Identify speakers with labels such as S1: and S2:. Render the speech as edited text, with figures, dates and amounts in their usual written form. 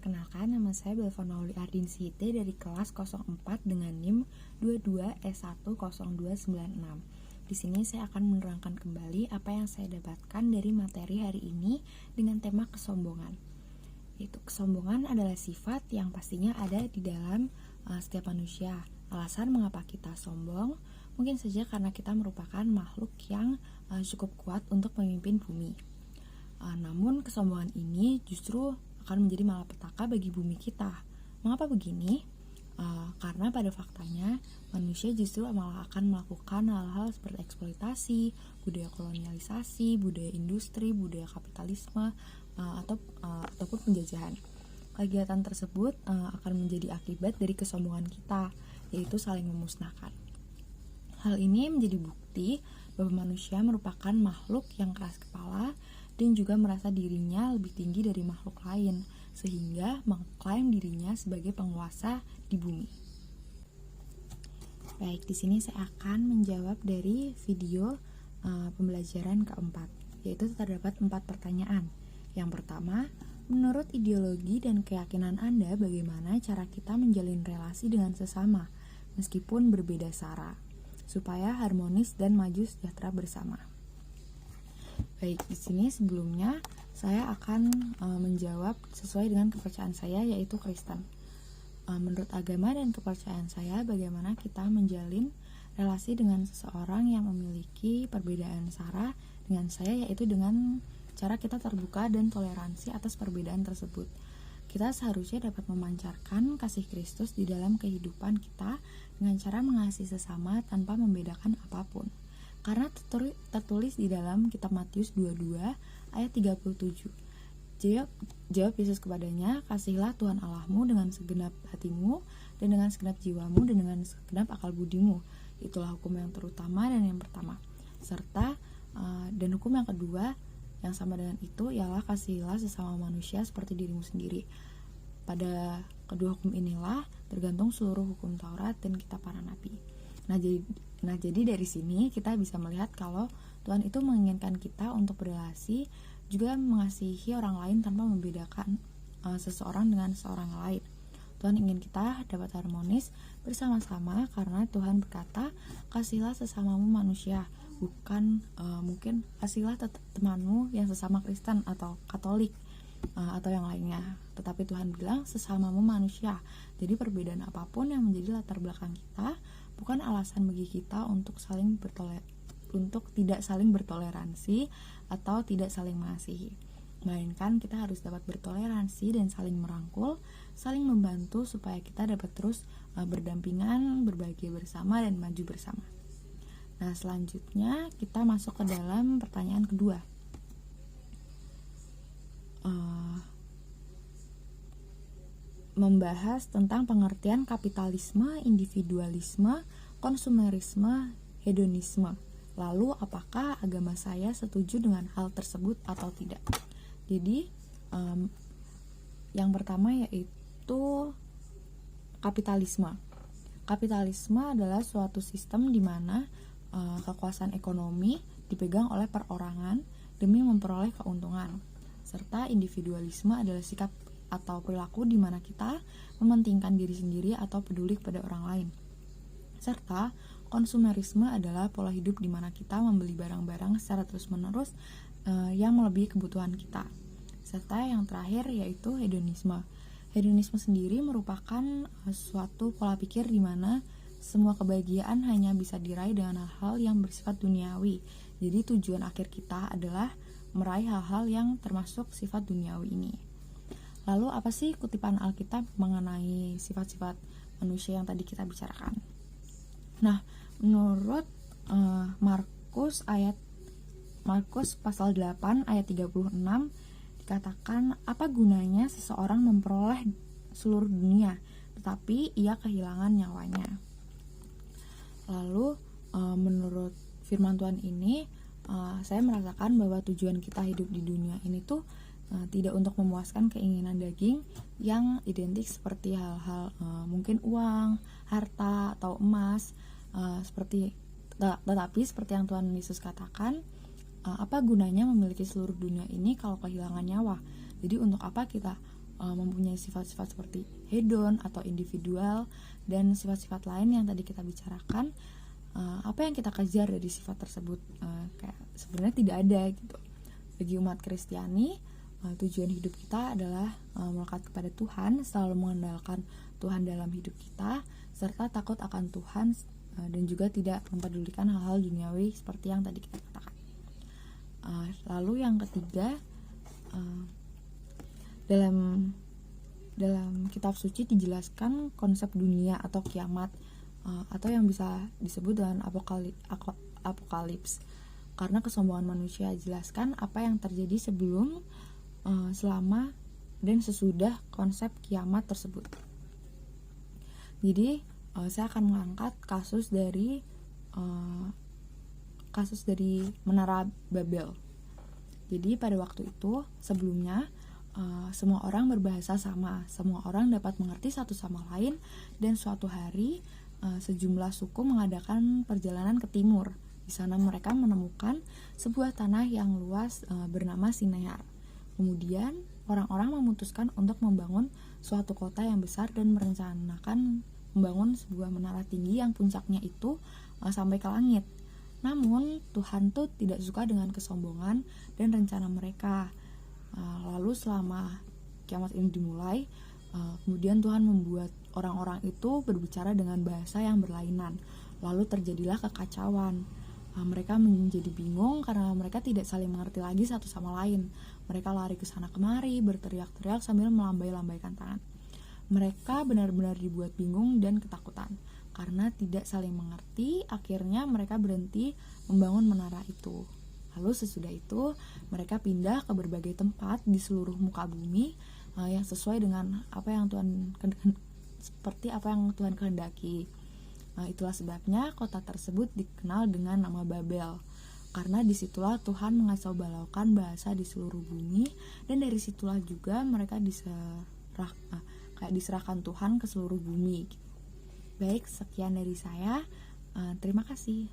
S1: Perkenalkan, nama saya Belva Nauli Ardinsihite dari kelas 04 dengan NIM 22S10296. Di sini saya akan menerangkan kembali apa yang saya dapatkan dari materi hari ini dengan tema kesombongan. Yaitu kesombongan adalah sifat yang pastinya ada di dalam setiap manusia. Alasan mengapa kita sombong mungkin saja karena kita merupakan makhluk yang cukup kuat untuk memimpin bumi. Namun kesombongan ini justru akan menjadi malapetaka bagi bumi kita. Mengapa begini? Karena pada faktanya manusia justru malah akan melakukan hal-hal seperti eksploitasi, budaya kolonialisasi, budaya industri, budaya kapitalisme, ataupun penjajahan. Kegiatan tersebut akan menjadi akibat dari kesombongan kita, yaitu saling memusnahkan. Hal ini menjadi bukti bahwa manusia merupakan makhluk yang keras kepala dan juga merasa dirinya lebih tinggi dari makhluk lain, sehingga mengklaim dirinya sebagai penguasa di bumi. Baik, di sini saya akan menjawab dari video pembelajaran keempat, yaitu terdapat 4 pertanyaan. Yang pertama, menurut ideologi dan keyakinan Anda, bagaimana cara kita menjalin relasi dengan sesama, meskipun berbeda sara, supaya harmonis dan maju sejahtera bersama? Baik, di sini sebelumnya saya akan menjawab sesuai dengan kepercayaan saya, yaitu Kristen. Menurut agama dan kepercayaan saya, bagaimana kita menjalin relasi dengan seseorang yang memiliki perbedaan sara dengan saya, yaitu dengan cara kita terbuka dan toleransi atas perbedaan tersebut. Kita seharusnya dapat memancarkan kasih Kristus di dalam kehidupan kita dengan cara mengasihi sesama tanpa membedakan apapun. Karena tertulis di dalam kitab Matius 22 ayat 37. Jawab Yesus kepadanya, kasihilah Tuhan Allahmu dengan segenap hatimu dan dengan segenap jiwamu dan dengan segenap akal budimu. Itulah hukum yang terutama dan yang pertama. Serta dan hukum yang kedua yang sama dengan itu ialah kasihilah sesama manusia seperti dirimu sendiri. Pada kedua hukum inilah tergantung seluruh hukum Taurat dan kitab para nabi. Nah, jadi dari sini kita bisa melihat kalau Tuhan itu menginginkan kita untuk berrelasi, juga mengasihi orang lain tanpa membedakan seseorang dengan seorang lain. Tuhan ingin kita dapat harmonis bersama-sama karena Tuhan berkata, kasihilah sesamamu manusia, bukan mungkin kasihilah temanmu yang sesama Kristen atau Katolik atau yang lainnya. Tetapi Tuhan bilang sesamamu manusia. Jadi perbedaan apapun yang menjadi latar belakang kita bukan alasan bagi kita untuk tidak saling bertoleransi atau tidak saling mengasihi. Melainkan kita harus dapat bertoleransi dan saling merangkul, saling membantu supaya kita dapat terus berdampingan, berbahagia bersama dan maju bersama. Nah, selanjutnya kita masuk ke dalam pertanyaan kedua. Membahas tentang pengertian kapitalisme, individualisme, konsumerisme, hedonisme. Lalu apakah agama saya setuju dengan hal tersebut atau tidak? Jadi yang pertama yaitu kapitalisme. Kapitalisme adalah suatu sistem di mana kekuasaan ekonomi dipegang oleh perorangan demi memperoleh keuntungan. Serta individualisme adalah sikap atau perilaku di mana kita mementingkan diri sendiri atau peduli kepada orang lain. Serta konsumerisme adalah pola hidup di mana kita membeli barang-barang secara terus-menerus yang melebihi kebutuhan kita. Serta yang terakhir yaitu hedonisme. Hedonisme sendiri merupakan suatu pola pikir di mana semua kebahagiaan hanya bisa diraih dengan hal-hal yang bersifat duniawi. Jadi tujuan akhir kita adalah meraih hal-hal yang termasuk sifat duniawi ini. Lalu apa sih kutipan Alkitab mengenai sifat-sifat manusia yang tadi kita bicarakan? Nah, menurut Markus pasal 8 ayat 36 dikatakan, apa gunanya seseorang memperoleh seluruh dunia tetapi ia kehilangan nyawanya. Lalu menurut firman Tuhan ini saya merasakan bahwa tujuan kita hidup di dunia ini tuh tidak untuk memuaskan keinginan daging yang identik seperti hal-hal mungkin uang, harta atau emas, tetapi seperti yang Tuhan Yesus katakan, apa gunanya memiliki seluruh dunia ini kalau kehilangan nyawa? Jadi untuk apa kita mempunyai sifat-sifat seperti hedon atau individual dan sifat-sifat lain yang tadi kita bicarakan. Apa yang kita kejar dari sifat tersebut? Kayak sebenarnya tidak ada gitu. Bagi umat Kristiani, tujuan hidup kita adalah melekat kepada Tuhan, selalu mengandalkan Tuhan dalam hidup kita, serta takut akan Tuhan dan juga tidak mempedulikan hal-hal duniawi seperti yang tadi kita katakan. Lalu yang ketiga, dalam kitab suci dijelaskan konsep dunia atau kiamat, atau yang bisa disebut dengan apokalips, karena kesombongan manusia. Jelaskan apa yang terjadi sebelum, selama, dan sesudah konsep kiamat tersebut. Jadi saya akan mengangkat kasus dari Menara Babel. Jadi pada waktu itu sebelumnya semua orang berbahasa sama, semua orang dapat mengerti satu sama lain, dan suatu hari sejumlah suku mengadakan perjalanan ke timur. Di sana mereka menemukan sebuah tanah yang luas bernama Sinear. Kemudian orang-orang memutuskan untuk membangun suatu kota yang besar dan merencanakan membangun sebuah menara tinggi yang puncaknya itu sampai ke langit. Namun Tuhan tuh tidak suka dengan kesombongan dan rencana mereka. Lalu selama kiamat ini dimulai, kemudian Tuhan membuat orang-orang itu berbicara dengan bahasa yang berlainan. Lalu terjadilah kekacauan. Mereka menjadi bingung karena mereka tidak saling mengerti lagi satu sama lain. Mereka lari ke sana kemari, berteriak-teriak sambil melambai-lambaikan tangan. Mereka benar-benar dibuat bingung dan ketakutan. Karena tidak saling mengerti, akhirnya mereka berhenti membangun menara itu. Lalu sesudah itu, mereka pindah ke berbagai tempat di seluruh muka bumi yang sesuai dengan apa yang Tuhan kehendaki. Itulah sebabnya kota tersebut dikenal dengan nama Babel. Karena disitulah Tuhan mengacau balaukan bahasa di seluruh bumi, dan dari situlah juga mereka diserahkan Tuhan ke seluruh bumi. Baik, sekian dari saya. Terima kasih.